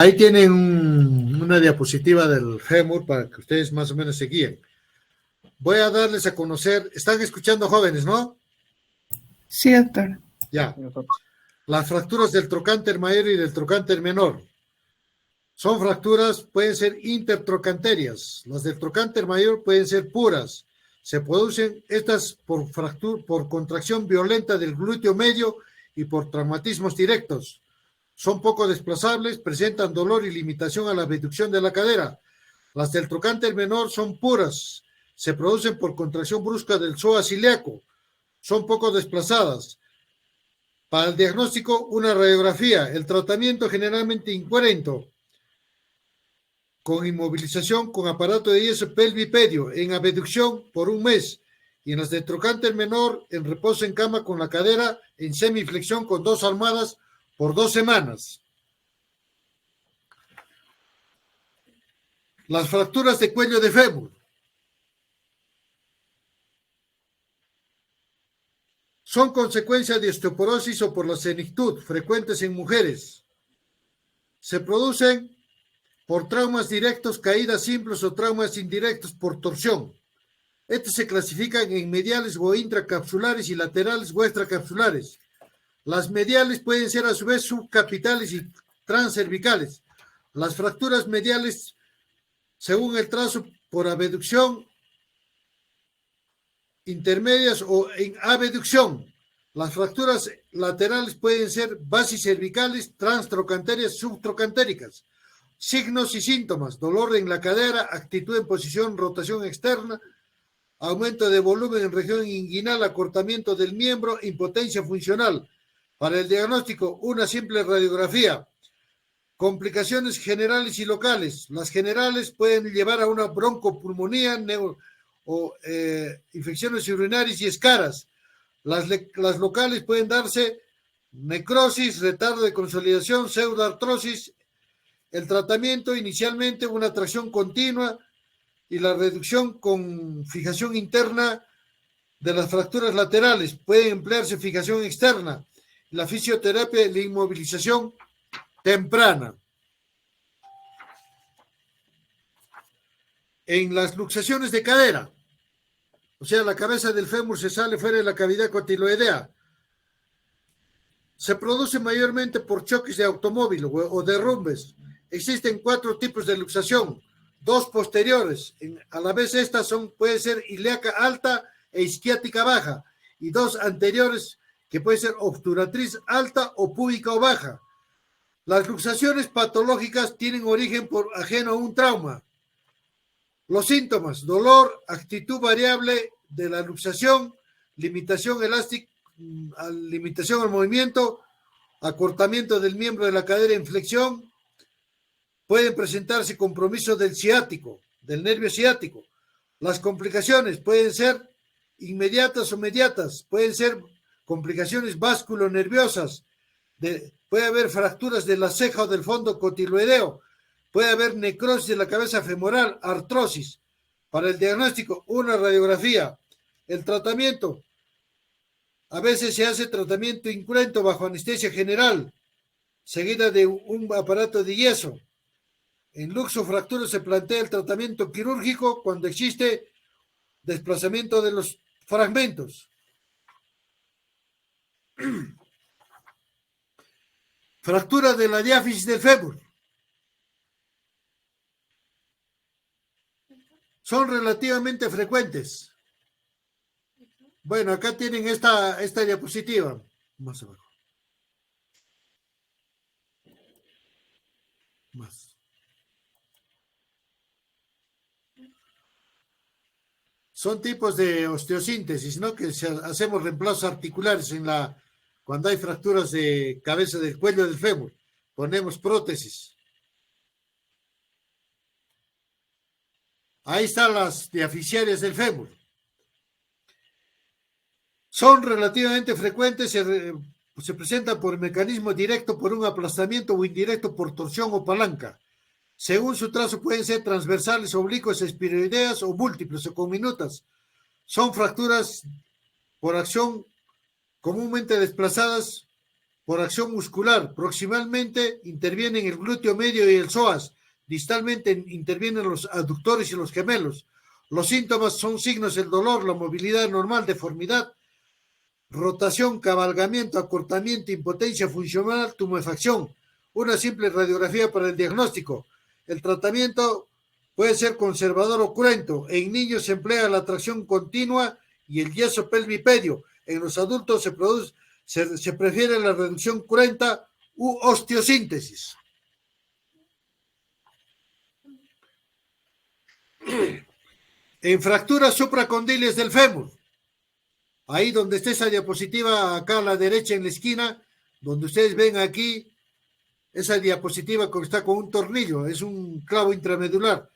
Ahí tienen una diapositiva del fémur para que ustedes más o menos se guíen. Voy a darles a conocer, están escuchando jóvenes, ¿no? Sí, doctor. Ya. Las fracturas del trocánter mayor y del trocánter menor. Son fracturas, pueden ser intertrocanterias. Las del trocánter mayor pueden ser puras. Se producen estas por contracción violenta del glúteo medio y por traumatismos directos. Son poco desplazables, presentan dolor y limitación a la abducción de la cadera. Las del trocánter menor son puras, se producen por contracción brusca del psoas ilíaco, son poco desplazadas. Para el diagnóstico, una radiografía. El tratamiento generalmente incoherente, con inmovilización con aparato de yeso pelvipedio, en abducción por un mes, y en las del trocánter menor, en reposo en cama con la cadera en semiflexión con 2 almohadas por 2 semanas. Las fracturas de cuello de fémur son consecuencia de osteoporosis o por la senectud, frecuentes en mujeres. Se producen por traumas directos, caídas simples o traumas indirectos por torsión. Estos se clasifican en mediales o intracapsulares y laterales o extracapsulares. Las mediales pueden ser a su vez subcapitales y transcervicales. Las fracturas mediales, según el trazo, por abducción, intermedias o en abducción. Las fracturas laterales pueden ser basicervicales, transtrocantérias, subtrocantéricas. Signos y síntomas: dolor en la cadera, actitud en posición, rotación externa, aumento de volumen en región inguinal, acortamiento del miembro, impotencia funcional. Para el diagnóstico, una simple radiografía. Complicaciones generales y locales. Las generales pueden llevar a una broncopulmonía o infecciones urinarias y escaras. Las locales pueden darse necrosis, retardo de consolidación, pseudoartrosis. El tratamiento, inicialmente una tracción continua y la reducción con fijación interna de las fracturas laterales. Puede emplearse fijación externa, la fisioterapia y la inmovilización temprana. En las luxaciones de cadera, o sea, la cabeza del fémur se sale fuera de la cavidad cotiloidea, se produce mayormente por choques de automóvil o derrumbes. Existen 4 tipos de luxación, 2 posteriores, a la vez estas puede ser ilíaca alta e isquiática baja, y 2 anteriores que puede ser obturatriz alta o púbica o baja. Las luxaciones patológicas tienen origen por ajeno a un trauma. Los síntomas: dolor, actitud variable de la luxación, limitación elástica, limitación al movimiento, acortamiento del miembro de la cadera en flexión. Pueden presentarse compromiso del ciático, del nervio ciático. Las complicaciones pueden ser inmediatas o mediatas, pueden ser complicaciones vasculonerviosas, puede haber fracturas de la ceja o del fondo cotiloideo, puede haber necrosis de la cabeza femoral, artrosis. Para el diagnóstico, una radiografía. El tratamiento: a veces se hace tratamiento incruento bajo anestesia general, seguida de un aparato de yeso. En luxofractura se plantea el tratamiento quirúrgico cuando existe desplazamiento de los fragmentos. Fractura de la diáfisis del fémur. Son relativamente frecuentes. Bueno, acá tienen esta diapositiva. Más abajo. Más. Son tipos de osteosíntesis, ¿no? Que hacemos reemplazos articulares cuando hay fracturas de cabeza del cuello del fémur. Ponemos prótesis. Ahí están las diafisiarias del fémur. Son relativamente frecuentes, se presentan por mecanismo directo por un aplastamiento o indirecto por torsión o palanca. Según su trazo pueden ser transversales, oblicuas, espiroideas o múltiples o conminutas. Son fracturas por acción comúnmente desplazadas por acción muscular. Proximalmente intervienen el glúteo medio y el psoas. Distalmente intervienen los aductores y los gemelos. Los síntomas son signos del dolor, la movilidad normal, deformidad, rotación, cabalgamiento, acortamiento, impotencia funcional, tumefacción. Una simple radiografía para el diagnóstico. El tratamiento puede ser conservador o cruento. En niños se emplea la tracción continua y el yeso pelvipedio. En los adultos se prefiere la reducción cruenta u osteosíntesis. En fracturas supracondiles del fémur, ahí donde está esa diapositiva, acá a la derecha en la esquina, donde ustedes ven aquí, esa diapositiva que está con un tornillo, es un clavo intramedular.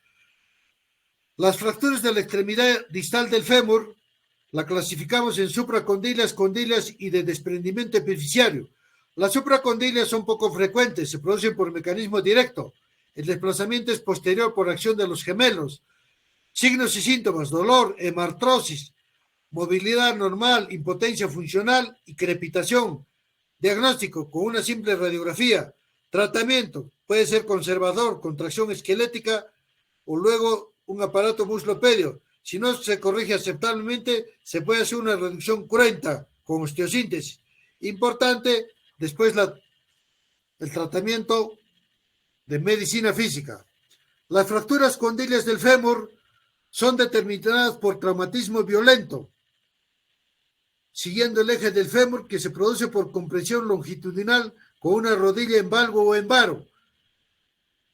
Las fracturas de la extremidad distal del fémur la clasificamos en supracondilas, condilias y de desprendimiento epifisiario. Las supracondilias son poco frecuentes, se producen por mecanismo directo. El desplazamiento es posterior por acción de los gemelos. Signos y síntomas: dolor, hemartrosis, movilidad normal, impotencia funcional y crepitación. Diagnóstico con una simple radiografía. Tratamiento puede ser conservador, contracción esquelética o luego un aparato musculopédio. Si no se corrige aceptablemente, se puede hacer una reducción cruenta con osteosíntesis. Importante, después el tratamiento de medicina física. Las fracturas condilias del fémur son determinadas por traumatismo violento, siguiendo el eje del fémur, que se produce por compresión longitudinal con una rodilla en valgo o en varo.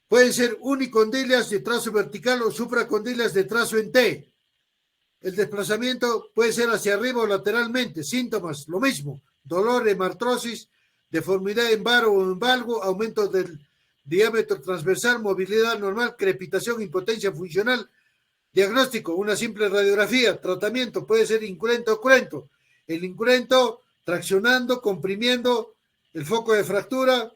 Pueden ser unicondilias de trazo vertical o supracondilias de trazo en T. El desplazamiento puede ser hacia arriba o lateralmente. Síntomas: lo mismo: dolor, hemartrosis, deformidad en varo o en valgo, aumento del diámetro transversal, movilidad normal, crepitación, impotencia funcional. Diagnóstico: una simple radiografía. Tratamiento puede ser incruento o cruento. El incruento, traccionando, comprimiendo el foco de fractura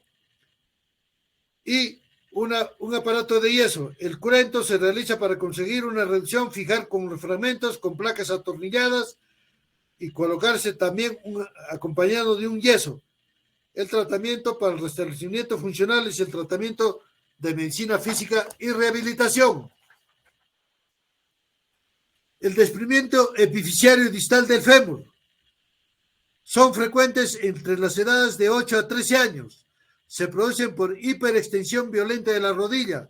y un aparato de yeso. El cruento se realiza para conseguir una reducción, fijar con los fragmentos, con placas atornilladas y colocarse también acompañado de un yeso. El tratamiento para el restablecimiento funcional es el tratamiento de medicina física y rehabilitación. El desprendimiento epifisiario distal del fémur son frecuentes entre las edades de 8 a 13 años. Se producen por hiperextensión violenta de la rodilla.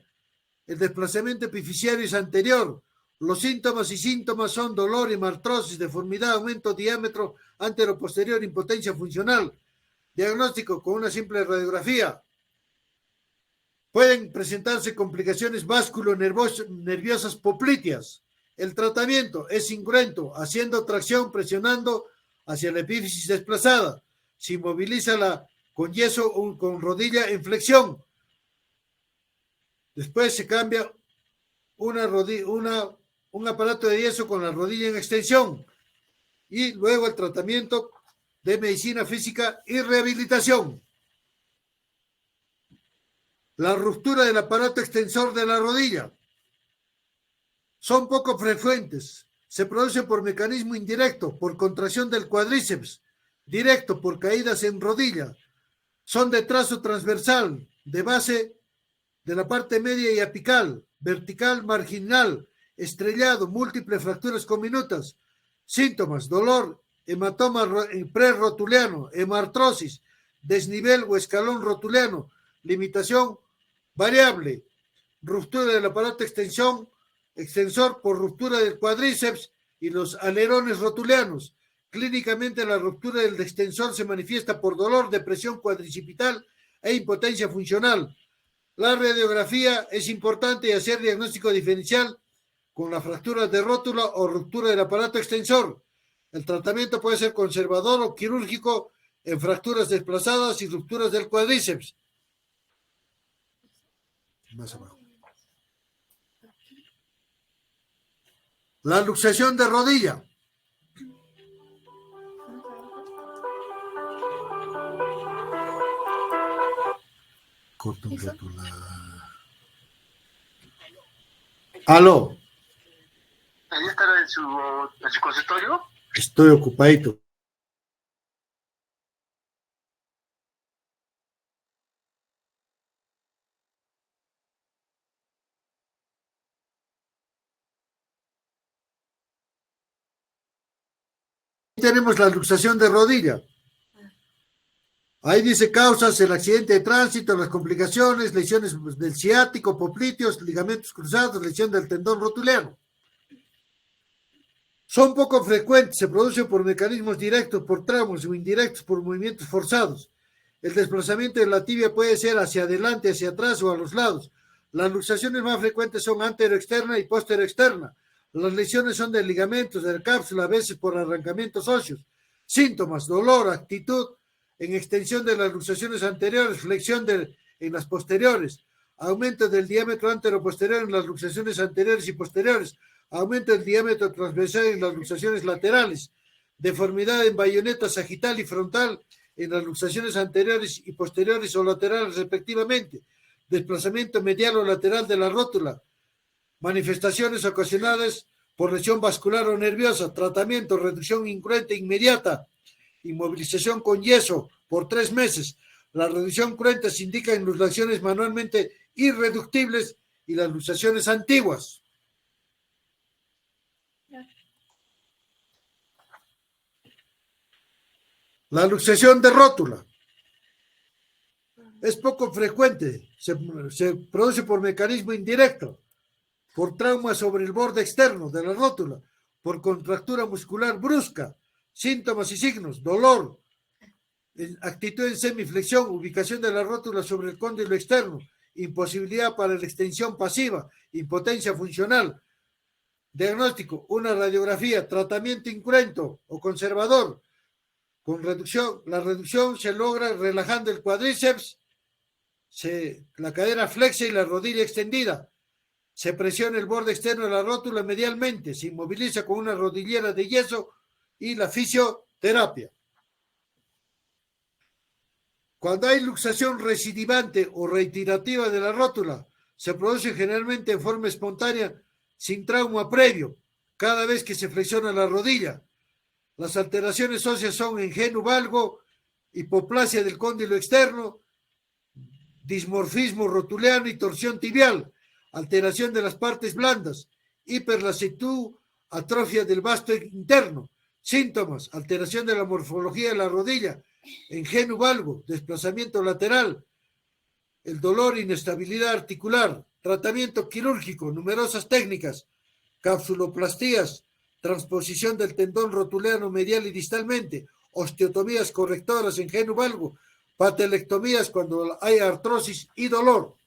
El desplazamiento epifisiario es anterior. Los síntomas son dolor, hemartrosis, deformidad, aumento de diámetro antero-posterior, impotencia funcional. Diagnóstico con una simple radiografía. Pueden presentarse complicaciones vasculo-nerviosas popliteas. El tratamiento es incruento, haciendo tracción, presionando hacia la epífisis desplazada. Se inmoviliza con yeso o con rodilla en flexión. Después se cambia un aparato de yeso con la rodilla en extensión. Y luego el tratamiento de medicina física y rehabilitación. La ruptura del aparato extensor de la rodilla son poco frecuentes. Se produce por mecanismo indirecto, por contracción del cuádriceps, directo por caídas en rodilla. Son de trazo transversal, de base de la parte media y apical, vertical, marginal, estrellado, múltiples fracturas comminutas. Síntomas: dolor, hematoma prerrotuliano, hemartrosis, desnivel o escalón rotuliano, limitación variable, ruptura del aparato extensor por ruptura del cuádriceps y los alerones rotulianos. Clínicamente, la ruptura del extensor se manifiesta por dolor, depresión cuadricipital e impotencia funcional. La radiografía es importante y hacer diagnóstico diferencial con la fractura de rótula o ruptura del aparato extensor. El tratamiento puede ser conservador o quirúrgico en fracturas desplazadas y rupturas del cuádriceps. Más abajo. La luxación de rodilla. Corto un rato Aló. ¿Ahí estará en su consultorio? Estoy ocupadito. tenemos la luxación de rodilla. Ahí dice causas: el accidente de tránsito, las complicaciones, lesiones del ciático, popliteos, ligamentos cruzados, lesión del tendón rotuliano. Son poco frecuentes, se producen por mecanismos directos, por traumas o indirectos, por movimientos forzados. El desplazamiento de la tibia puede ser hacia adelante, hacia atrás o a los lados. Las luxaciones más frecuentes son anteroexterna y posteroexterna. Las lesiones son de ligamentos, de la cápsula, a veces por arrancamientos óseos. Síntomas: dolor, actitud en extensión de las luxaciones anteriores, flexión en las posteriores, aumento del diámetro anteroposterior en las luxaciones anteriores y posteriores, aumento del diámetro transversal en las luxaciones laterales, deformidad en bayoneta sagital y frontal en las luxaciones anteriores y posteriores o laterales respectivamente, desplazamiento medial o lateral de la rótula, manifestaciones ocasionadas por lesión vascular o nerviosa, tratamiento: reducción incruenta inmediata, inmovilización con yeso por 3 meses. La reducción cruenta se indica en luxaciones manualmente irreductibles y las luxaciones antiguas. La luxación de rótula es poco frecuente, se produce por mecanismo indirecto, por trauma sobre el borde externo de la rótula, por contractura muscular brusca. Síntomas y signos: dolor, actitud en semiflexión, ubicación de la rótula sobre el cóndilo externo, imposibilidad para la extensión pasiva, impotencia funcional. Diagnóstico: una radiografía. Tratamiento: incruento o conservador. Con reducción, la reducción se logra relajando el cuádriceps, la cadera flexa y la rodilla extendida. Se presiona el borde externo de la rótula medialmente, se inmoviliza con una rodillera de yeso y la fisioterapia. Cuando hay luxación recidivante o reiterativa de la rótula, se produce generalmente en forma espontánea, sin trauma previo, cada vez que se flexiona la rodilla. Las alteraciones óseas son engenu valgo, hipoplasia del cóndilo externo, dismorfismo rotuliano y torsión tibial, alteración de las partes blandas, hiperlasitud, atrofia del vasto interno. Síntomas: alteración de la morfología de la rodilla, engenu valgo, desplazamiento lateral, el dolor, inestabilidad articular. Tratamiento quirúrgico: numerosas técnicas, capsuloplastías, transposición del tendón rotuliano medial y distalmente, osteotomías correctoras en engenu valgo, patelectomías cuando hay artrosis y dolor.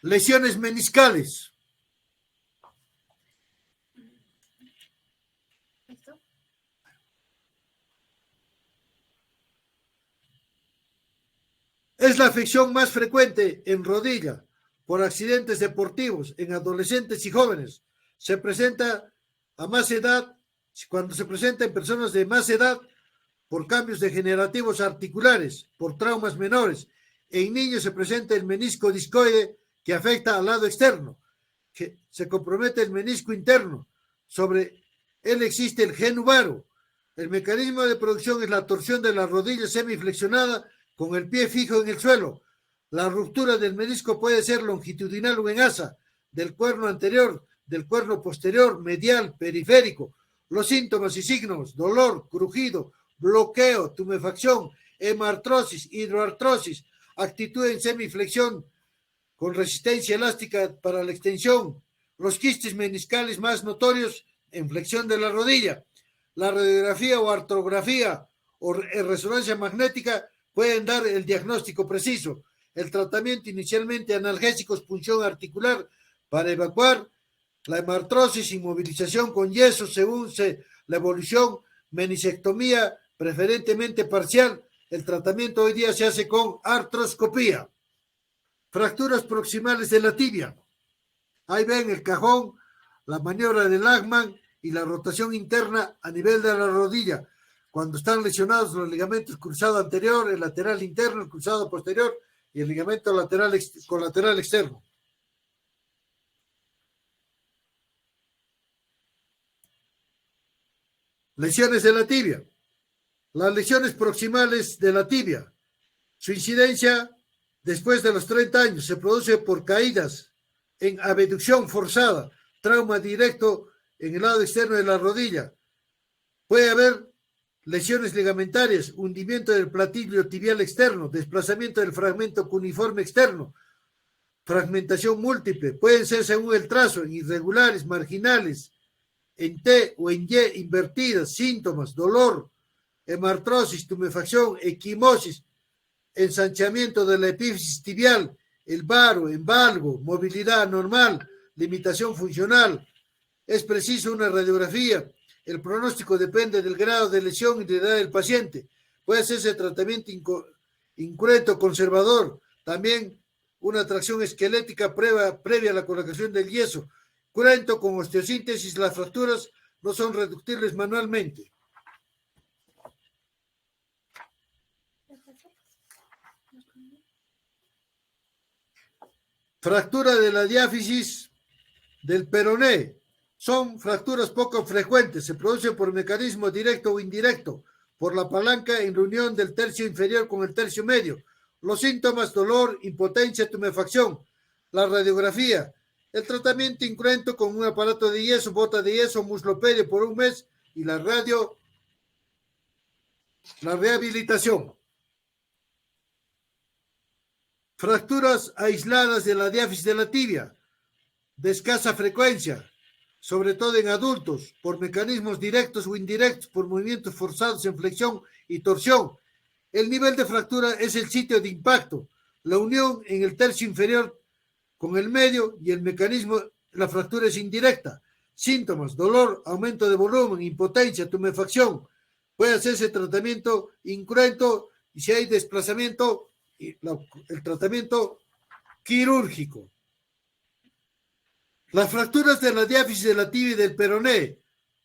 Lesiones meniscales. Es la afección más frecuente en rodilla por accidentes deportivos en adolescentes y jóvenes. Se presenta a más edad, cuando se presenta en personas de más edad, por cambios degenerativos articulares, por traumas menores. En niños se presenta el menisco discoide que afecta al lado externo, que se compromete el menisco interno. Sobre él existe el genu varo. El mecanismo de producción es la torsión de la rodilla semiflexionada con el pie fijo en el suelo. La ruptura del menisco puede ser longitudinal o en asa, del cuerno anterior, del cuerno posterior, medial, periférico. Los síntomas y signos: dolor, crujido, bloqueo, tumefacción, hemartrosis, hidroartrosis, actitud en semiflexión con resistencia elástica para la extensión. Los quistes meniscales más notorios en flexión de la rodilla. La radiografía o artrografía o resonancia magnética pueden dar el diagnóstico preciso. El tratamiento: inicialmente analgésicos, punción articular para evacuar la hemartrosis, inmovilización con yeso según la evolución, menisectomía preferentemente parcial. El tratamiento hoy día se hace con artroscopía. Fracturas proximales de la tibia. Ahí ven el cajón, la maniobra de Lachman y la rotación interna a nivel de la rodilla. Cuando están lesionados los ligamentos cruzado anterior, el lateral interno, el cruzado posterior y el ligamento lateral colateral externo. Lesiones de la tibia. Las lesiones proximales de la tibia. Su incidencia después de los 30 años se produce por caídas en abducción forzada, trauma directo en el lado externo de la rodilla. Puede haber lesiones ligamentarias, hundimiento del platillo tibial externo, desplazamiento del fragmento cuneiforme externo, fragmentación múltiple. Pueden ser según el trazo, irregulares, marginales, en T o en Y invertidas, síntomas, dolor, hemartrosis, tumefacción, equimosis, ensanchamiento de la epífisis tibial, el varo, embalgo, movilidad anormal, limitación funcional. Es preciso una radiografía. El pronóstico depende del grado de lesión y de edad del paciente. Puede hacerse tratamiento incruento, conservador. También una tracción esquelética previa a la colocación del yeso. Cruento con osteosíntesis, las fracturas no son reductibles manualmente. Fractura de la diáfisis del peroné. Son fracturas poco frecuentes, se producen por mecanismo directo o indirecto, por la palanca en reunión del tercio inferior con el tercio medio. Los síntomas: dolor, impotencia, tumefacción. La radiografía. El tratamiento incruento con un aparato de yeso, bota de yeso, muslopedio por un mes y la rehabilitación. Fracturas aisladas de la diáfisis de la tibia, de escasa frecuencia, sobre todo en adultos, por mecanismos directos o indirectos, por movimientos forzados en flexión y torsión. El nivel de fractura es el sitio de impacto, la unión en el tercio inferior con el medio y el mecanismo, la fractura es indirecta. Síntomas: dolor, aumento de volumen, impotencia, tumefacción. Puede hacerse tratamiento incruento y si hay desplazamiento, el tratamiento quirúrgico. Las fracturas de la diáfisis de la tibia y del peroné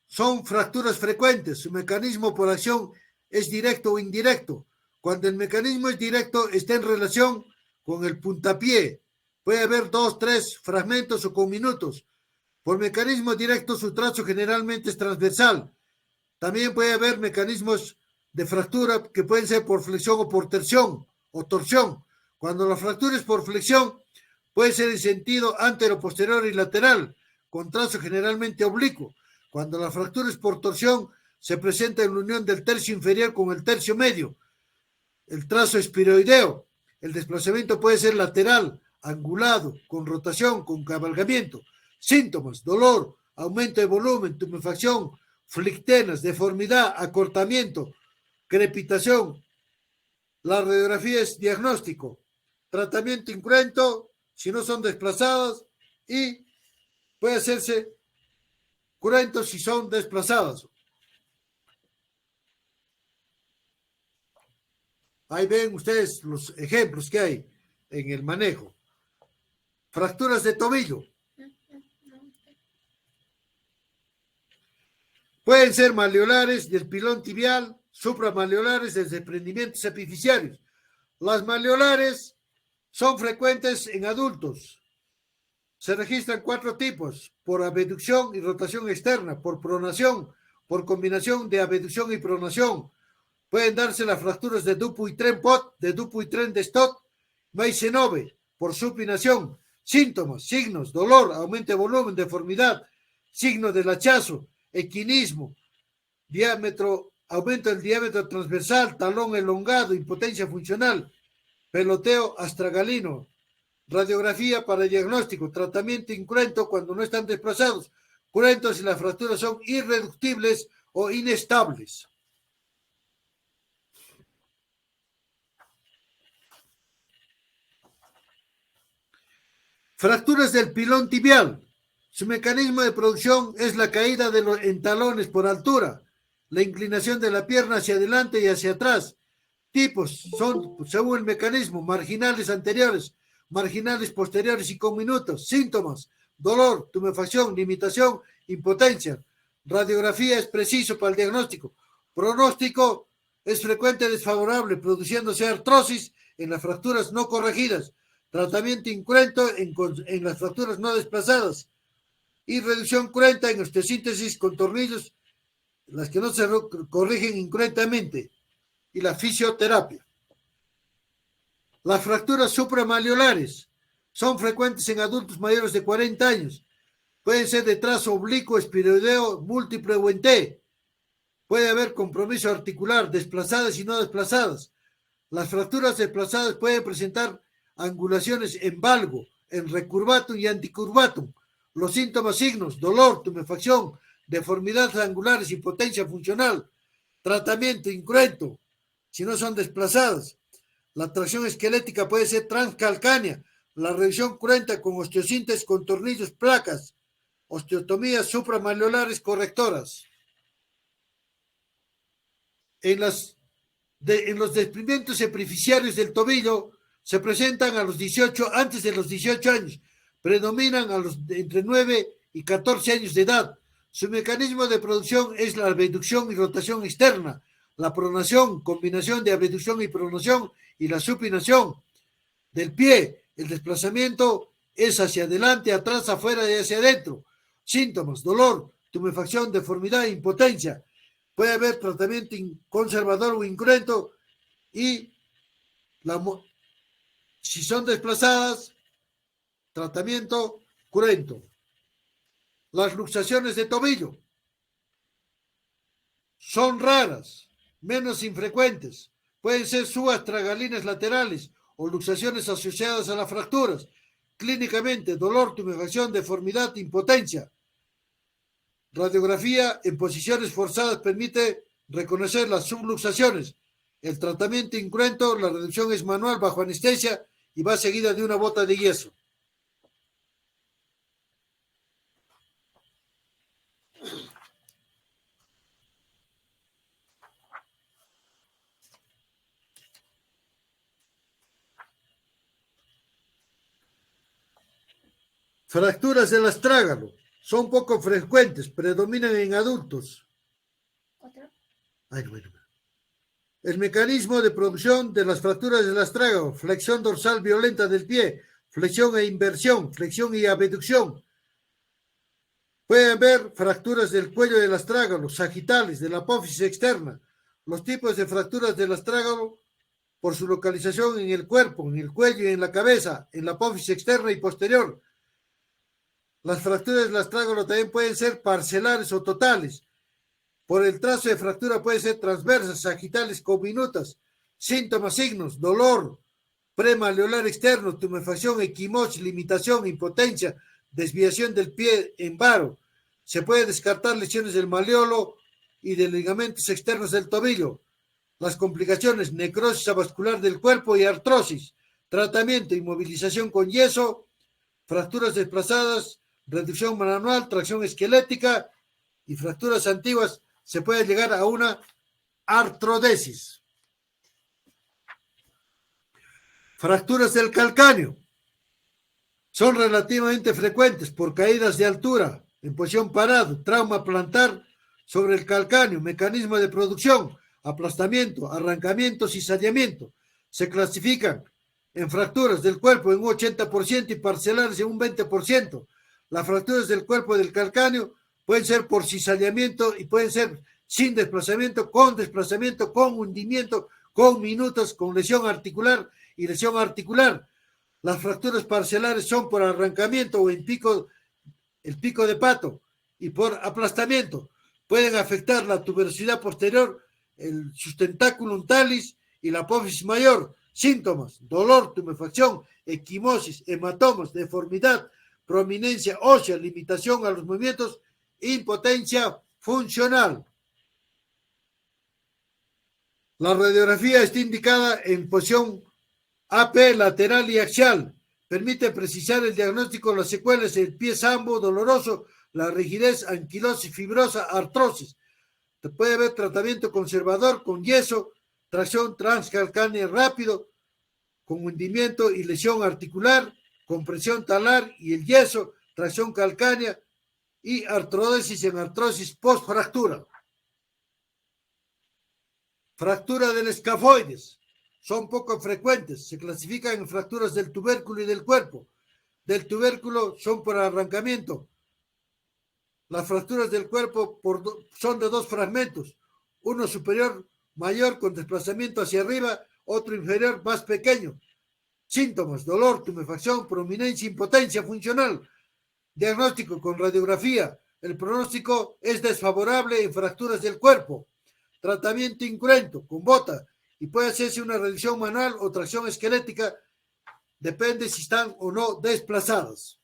son fracturas frecuentes. Su mecanismo por acción es directo o indirecto. Cuando el mecanismo es directo, está en relación con el puntapié. Puede haber 2, 3 fragmentos o conminutos. Por mecanismo directo, su trazo generalmente es transversal. También puede haber mecanismos de fractura que pueden ser por flexión o por torsión. Cuando la fractura es por flexión, puede ser en sentido antero, posterior y lateral, con trazo generalmente oblicuo. Cuando la fractura es por torsión, se presenta en la unión del tercio inferior con el tercio medio. El trazo espiroideo. El desplazamiento puede ser lateral, angulado, con rotación, con cabalgamiento. Síntomas: dolor, aumento de volumen, tumefacción, flictenas, deformidad, acortamiento, crepitación. La radiografía es diagnóstico. Tratamiento incruento si no son desplazadas y puede hacerse cruento si son desplazadas. Ahí ven ustedes los ejemplos que hay en el manejo. Fracturas de tobillo. Pueden ser maleolares del pilón tibial, supramaleolares de desprendimientos epifisiarios. Las maleolares son frecuentes en adultos. Se registran 4 tipos: por abducción y rotación externa, por pronación, por combinación de abducción y pronación. Pueden darse las fracturas de Dupuytren-Pot, de Dupuytren-Destot, Meissenove, por supinación. Síntomas: signos: dolor, aumento de volumen, deformidad, signo del hachazo, equinismo, diámetro, aumento del diámetro transversal, talón elongado, impotencia funcional, peloteo astragalino. Radiografía para diagnóstico. Tratamiento incruento cuando no están desplazados, cruento si las fracturas son irreductibles o inestables. Fracturas del pilón tibial. Su mecanismo de producción es la caída de los entalones por altura, la inclinación de la pierna hacia adelante y hacia atrás. Tipos son, según el mecanismo: marginales anteriores, marginales posteriores y conminutos. Síntomas: dolor, tumefacción, limitación, impotencia. Radiografía es preciso para el diagnóstico. Pronóstico: es frecuente desfavorable, produciéndose artrosis en las fracturas no corregidas. Tratamiento incruento en las fracturas no desplazadas y reducción cruenta en osteosíntesis con tornillos, las que no se corrigen incruentamente, y la fisioterapia. Las fracturas supramaleolares son frecuentes en adultos mayores de 40 años. Pueden ser de trazo oblicuo, espiroideo, múltiple o en T. Puede haber compromiso articular, desplazadas y no desplazadas. Las fracturas desplazadas pueden presentar angulaciones en valgo, en recurvatum y anticurvatum. Los síntomas, signos, dolor, tumefacción, deformidades angulares, impotencia funcional, tratamiento incruento, si no son desplazadas. La tracción esquelética puede ser transcalcánea, la revisión cruenta con osteosíntesis con tornillos, placas, osteotomías supramaleolares correctoras. En los desprendimientos epificiarios del tobillo se presentan a los 18, antes de los 18 años, predominan a los entre 9 y 14 años de edad. Su mecanismo de producción es la abducción y rotación externa, la pronación, combinación de abducción y pronación, y la supinación del pie. El desplazamiento es hacia adelante, atrás, afuera y hacia adentro. Síntomas, dolor, tumefacción, deformidad, impotencia. Puede haber tratamiento conservador o incruento y si son desplazadas, tratamiento cruento. Las luxaciones de tobillo son raras, menos infrecuentes. Pueden ser subastragalinas laterales o luxaciones asociadas a las fracturas. Clínicamente, dolor, tumefacción, deformidad, impotencia. Radiografía en posiciones forzadas permite reconocer las subluxaciones. El tratamiento incruento, la reducción es manual bajo anestesia y va seguida de una bota de yeso. Fracturas del astrágalo son poco frecuentes, predominan en adultos. El mecanismo de producción de las fracturas del astrágalo: flexión dorsal violenta del pie, flexión e inversión, flexión y abducción. Puede haber fracturas del cuello del astrágalo, sagitales, de la apófisis externa. Los tipos de fracturas del astrágalo por su localización en el cuerpo, en el cuello y en la cabeza, en la apófisis externa y posterior. Las fracturas del astrágalo también pueden ser parcelares o totales. Por el trazo de fractura pueden ser transversas, sagitales, cominutas. Síntomas, signos, dolor, premaleolar externo, tumefacción, equimosis, limitación, impotencia, desviación del pie en varo. Se puede descartar lesiones del maleolo y de ligamentos externos del tobillo. Las complicaciones, necrosis avascular del cuerpo y artrosis. Tratamiento, inmovilización con yeso, fracturas desplazadas, reducción manual, tracción esquelética y fracturas antiguas. Se puede llegar a una artrodesis. Fracturas del calcáneo son relativamente frecuentes por caídas de altura, en posición parada, trauma plantar sobre el calcáneo, mecanismo de producción, aplastamiento, arrancamiento, cizallamiento. Se clasifican en fracturas del cuerpo en un 80% y parcelares en un 20%. Las fracturas del cuerpo del calcáneo pueden ser por cizallamiento y pueden ser sin desplazamiento, con hundimiento, con minutos, con lesión articular y lesión articular. Las fracturas parcelares son por arrancamiento o en el pico de pato y por aplastamiento. Pueden afectar la tuberosidad posterior, el sustentaculum talis y la apófisis mayor. Síntomas: dolor, tumefacción, equimosis, hematomas, deformidad, prominencia ósea, limitación a los movimientos, impotencia funcional. La radiografía está indicada en posición AP, lateral y axial. Permite precisar el diagnóstico de las secuelas del pie sambo, doloroso, la rigidez, anquilosis fibrosa, artrosis. Puede haber tratamiento conservador con yeso, tracción transcalcánea rápido, con hundimiento y lesión articular, compresión talar y el yeso, tracción calcánea y artrodesis en artrosis post-fractura. Fractura del escafoides son poco frecuentes, se clasifican en fracturas del tubérculo y del cuerpo. Del tubérculo son por arrancamiento. Las fracturas del cuerpo son de dos fragmentos, uno superior mayor con desplazamiento hacia arriba, otro inferior más pequeño. Síntomas: dolor, tumefacción, prominencia, impotencia funcional. Diagnóstico con radiografía. El pronóstico es desfavorable en fracturas del cuerpo. Tratamiento incruento con bota y puede hacerse una reducción manual o tracción esquelética, depende si están o no desplazadas.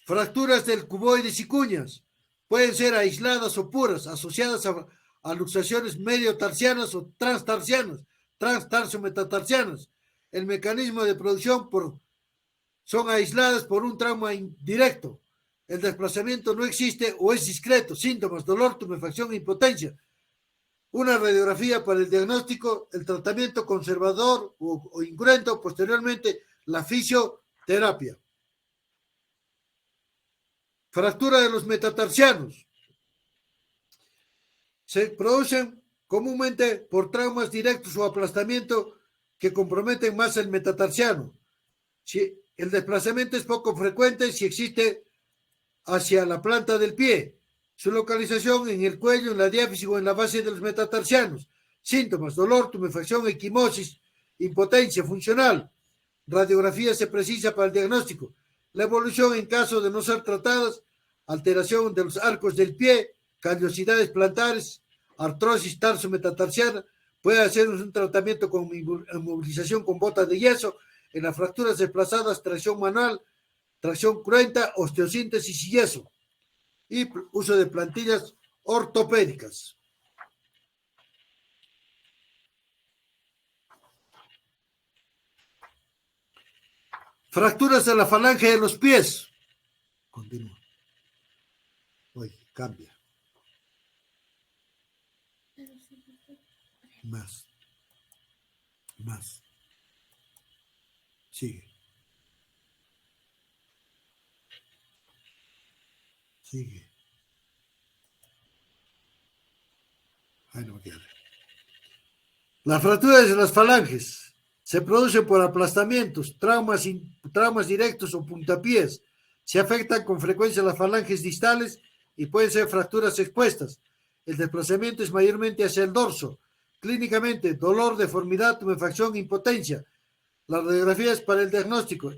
Fracturas del cuboides y cuñas pueden ser aisladas o puras, asociadas a luxaciones mediotarsianas o transtarsianas, transtarso-metatarsianas. El mecanismo de producción son aisladas por un trauma indirecto. El desplazamiento no existe o es discreto. Síntomas: dolor, tumefacción e impotencia. Una radiografía para el diagnóstico, el tratamiento conservador o incruento, posteriormente la fisioterapia. Fractura de los metatarsianos. Se producen comúnmente por traumas directos o aplastamiento que comprometen más el metatarsiano. Si el desplazamiento es poco frecuente, si existe hacia la planta del pie. Su localización en el cuello, en la diáfisis o en la base de los metatarsianos. Síntomas: dolor, tumefacción, equimosis, impotencia funcional. Radiografía se precisa para el diagnóstico. La evolución en caso de no ser tratadas: alteración de los arcos del pie, callosidades plantares, artrosis tarso-metatarsiana. Puede hacer un tratamiento con inmovilización con bota de yeso. En las fracturas desplazadas, tracción manual, tracción cruenta, osteosíntesis y yeso. Y uso de plantillas ortopédicas. Fracturas de la falange de los pies. Continúa. Oye, cambia. Más. Sigue. Ay, no me queda. Las fracturas de las falanges se producen por aplastamientos, traumas directos o puntapiés. Se afectan con frecuencia las falanges distales y pueden ser fracturas expuestas. El desplazamiento es mayormente hacia el dorso. Clínicamente: dolor, deformidad, tumefacción, impotencia. La radiografía es para el diagnóstico.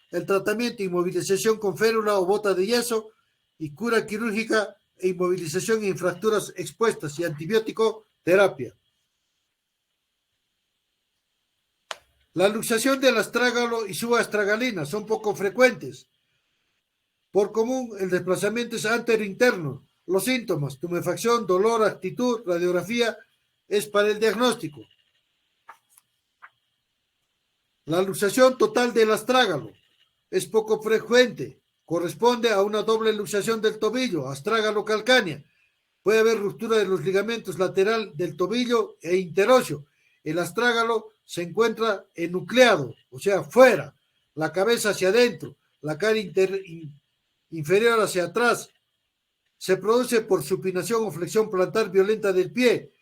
El tratamiento: inmovilización con férula o bota de yeso y cura quirúrgica e inmovilización en fracturas expuestas y antibiótico terapia. La luxación del astrágalo y subastragalina son poco frecuentes. Por común, el desplazamiento es antero-interno. Los síntomas: tumefacción, dolor, actitud. Radiografía es para el diagnóstico. La luxación total del astrágalo es poco frecuente. Corresponde a una doble luxación del tobillo, astrágalo calcánea. Puede haber ruptura de los ligamentos lateral del tobillo e interóseo. El astrágalo se encuentra enucleado, o sea, fuera, la cabeza hacia adentro, la cara inferior hacia atrás. Se produce por supinación o flexión plantar violenta del pie.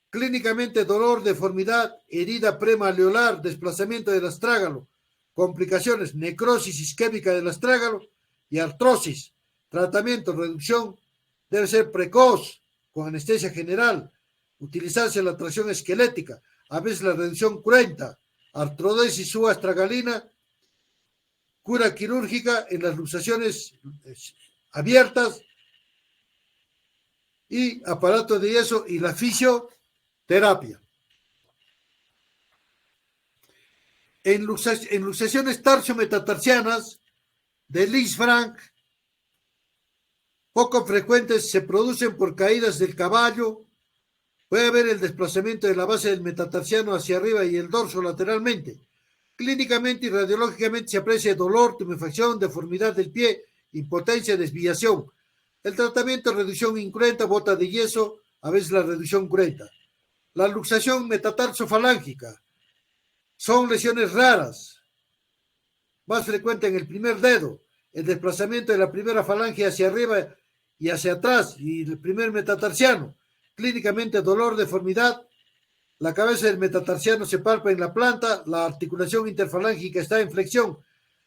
Clínicamente: dolor, deformidad, herida premalleolar, desplazamiento del astrágalo. Complicaciones: necrosis isquémica del astrágalo y artrosis. Tratamiento: reducción debe ser precoz, con anestesia general. Utilizarse la tracción esquelética, a veces la reducción cruenta. Artrodesis subastragalina, cura quirúrgica en las luxaciones abiertas y aparato de yeso y la fisioterapia. En luxaciones tarso-metatarsianas de Lisfranc, poco frecuentes, se producen por caídas del caballo. Puede haber el desplazamiento de la base del metatarsiano hacia arriba y el dorso lateralmente. Clínicamente y radiológicamente se aprecia dolor, tumefacción, deformidad del pie, impotencia, desviación. El tratamiento: reducción incruenta, bota de yeso, a veces la reducción cruenta. La luxación metatarsofalángica son lesiones raras, más frecuente en el primer dedo. El desplazamiento de la primera falange hacia arriba y hacia atrás y el primer metatarsiano. Clínicamente: dolor, deformidad. La cabeza del metatarsiano se palpa en la planta. La articulación interfalángica está en flexión.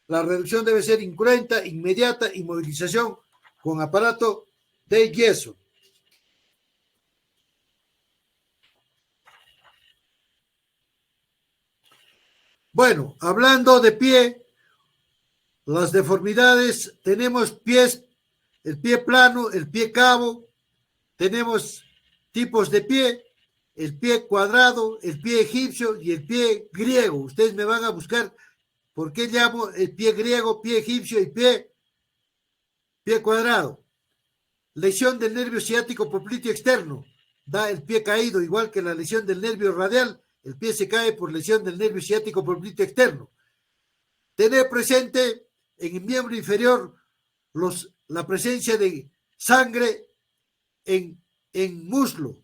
La reducción debe ser incruenta, inmediata, inmovilización con aparato de yeso. Bueno, hablando de pie, Las deformidades, tenemos pies, el pie plano, el pie cabo, tenemos tipos de pie, el pie cuadrado, el pie egipcio y el pie griego. Ustedes me van a buscar por qué llamo el pie griego, pie egipcio y pie cuadrado. Lesión del nervio ciático popliteo externo, da el pie caído, igual que la lesión del nervio radial, el pie se cae por lesión del nervio ciático popliteo externo. Tener presente en el miembro inferior la presencia de sangre en muslo,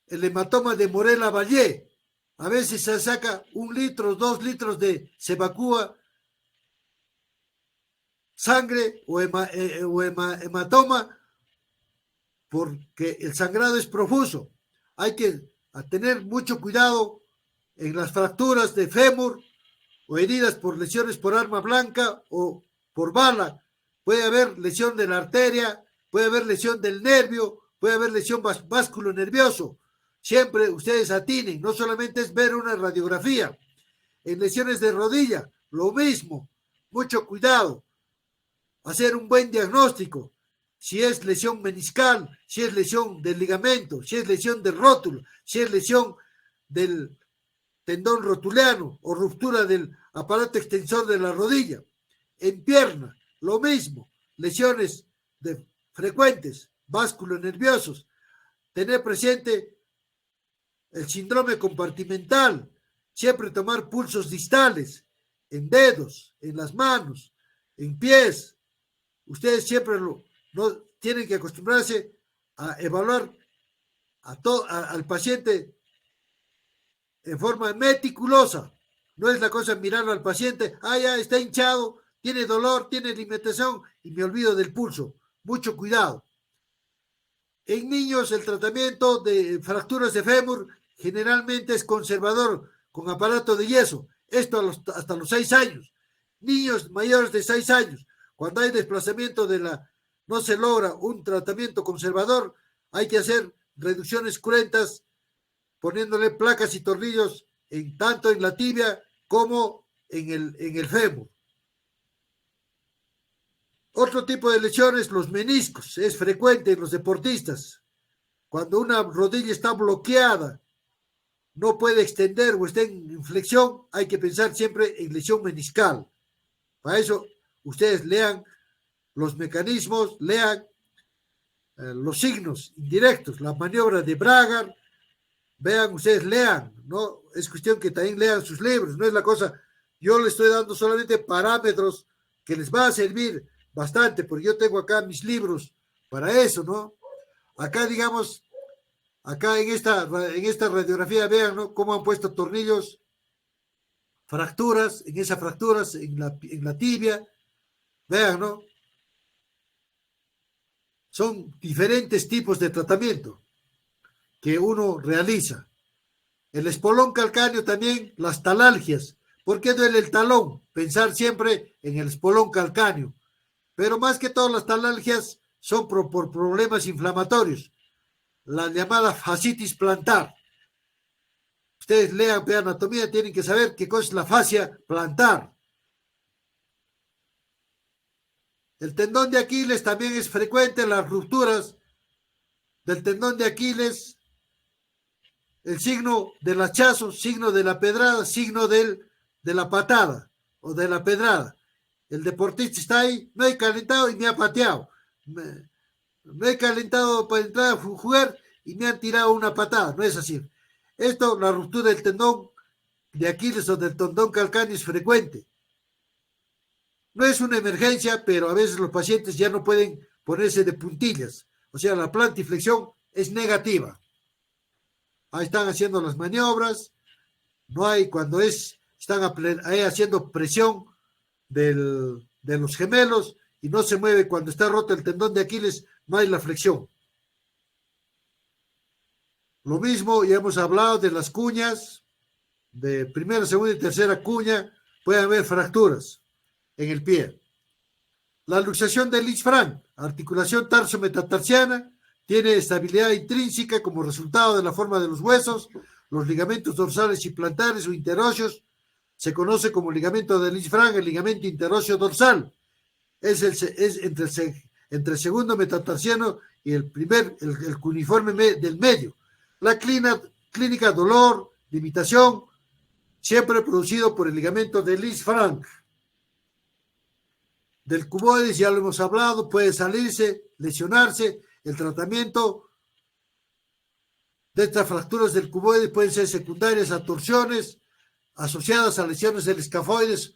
el hematoma de Morella-Vallée. A veces se saca 1 litro, 2 litros de se evacúa sangre o hematoma porque el sangrado es profuso. Hay que tener mucho cuidado en las fracturas de fémur o heridas por lesiones por arma blanca o por bala. Puede haber lesión de la arteria, puede haber lesión del nervio, puede haber lesión básculo nervioso. Siempre ustedes atinen, no solamente es ver una radiografía. En lesiones de rodilla, lo mismo, mucho cuidado. Hacer un buen diagnóstico. Si es lesión meniscal, si es lesión del ligamento, si es lesión del rótulo, si es lesión del tendón rotuliano o ruptura del aparato extensor de la rodilla. En pierna, lo mismo, lesiones frecuentes, básculos nerviosos. Tener presente el síndrome compartimental, siempre tomar pulsos distales, en dedos, en las manos, en pies. Ustedes siempre no tienen que acostumbrarse a evaluar al paciente en forma meticulosa. No es la cosa mirarlo al paciente, ya está hinchado, tiene dolor, tiene alimentación y me olvido del pulso. Mucho cuidado. En niños el tratamiento de fracturas de fémur generalmente es conservador con aparato de yeso. Esto hasta los 6 años. Niños mayores de 6 años, cuando hay desplazamiento no se logra un tratamiento conservador, hay que hacer reducciones cruentas poniéndole placas y tornillos tanto en la tibia como en el fémur. Otro tipo de lesiones, los meniscos, es frecuente en los deportistas. Cuando una rodilla está bloqueada, no puede extender o está en inflexión, hay que pensar siempre en lesión meniscal. Para eso, ustedes lean los mecanismos, lean los signos indirectos, la maniobra de Bragar, vean, ustedes lean, ¿no? Es cuestión que también lean sus libros, no es la cosa, yo les estoy dando solamente parámetros que les va a servir bastante, porque yo tengo acá mis libros para eso, ¿no? Acá, digamos, acá en esta radiografía, vean, ¿no? Cómo han puesto tornillos, fracturas, en esas fracturas, en la tibia, vean, ¿no? Son diferentes tipos de tratamiento que uno realiza. El espolón calcáneo también, las talalgias. ¿Por qué duele el talón? Pensar siempre en el espolón calcáneo. Pero más que todo las talalgias son por problemas inflamatorios. La llamada fascitis plantar. Ustedes lean anatomía, tienen que saber qué cosa es la fascia plantar. El tendón de Aquiles también es frecuente, las rupturas del tendón de Aquiles, el signo del hachazo, signo de la pedrada, signo de la patada o de la pedrada. El deportista está ahí, no he calentado y me ha pateado. Me he calentado para entrar a jugar y me han tirado una patada. No es así. Esto, la ruptura del tendón de Aquiles o del tendón calcáneo es frecuente. No es una emergencia, pero a veces los pacientes ya no pueden ponerse de puntillas. O sea, la plantiflexión es negativa. Ahí están haciendo las maniobras. No hay, cuando están ahí haciendo presión de los gemelos y no se mueve cuando está roto el tendón de Aquiles, no hay la flexión. Lo mismo, ya hemos hablado de las cuñas, de primera, segunda y tercera cuña, puede haber fracturas en el pie. La luxación del Lisfranc, articulación tarso-metatarsiana, tiene estabilidad intrínseca como resultado de la forma de los huesos, los ligamentos dorsales y plantares o interóseos Se conoce como ligamento de Lisfranc, el ligamento interóseo dorsal. Es entre el segundo metatarsiano y el cuneiforme del medio. La clínica dolor, limitación, siempre producido por el ligamento de Lisfranc. Del cuboides ya lo hemos hablado, puede salirse, lesionarse. El tratamiento de estas fracturas del cuboides pueden ser secundarias a torsiones asociadas a lesiones del escafoides.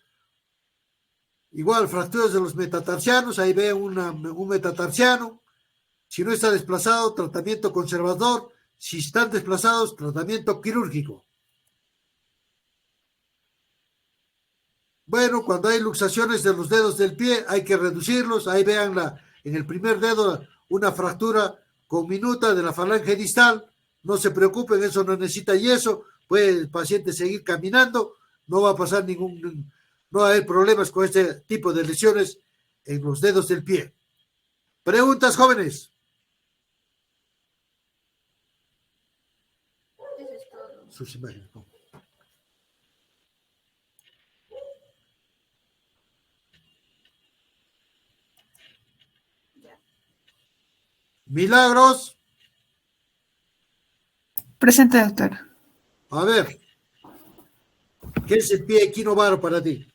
Igual, fracturas de los metatarsianos, ahí ve un metatarsiano. Si no está desplazado, tratamiento conservador. Si están desplazados, tratamiento quirúrgico. Bueno, cuando hay luxaciones de los dedos del pie, hay que reducirlos. Ahí vean en el primer dedo una fractura conminuta de la falange distal. No se preocupen, eso no necesita yeso. Puede el paciente seguir caminando. No va a pasar no va a haber problemas con este tipo de lesiones en los dedos del pie. Preguntas, jóvenes. Eso es todo. Sus imágenes, ¿no? Ya. Milagros. Presente, doctor. A ver. ¿Qué es el pie equinovaro para ti?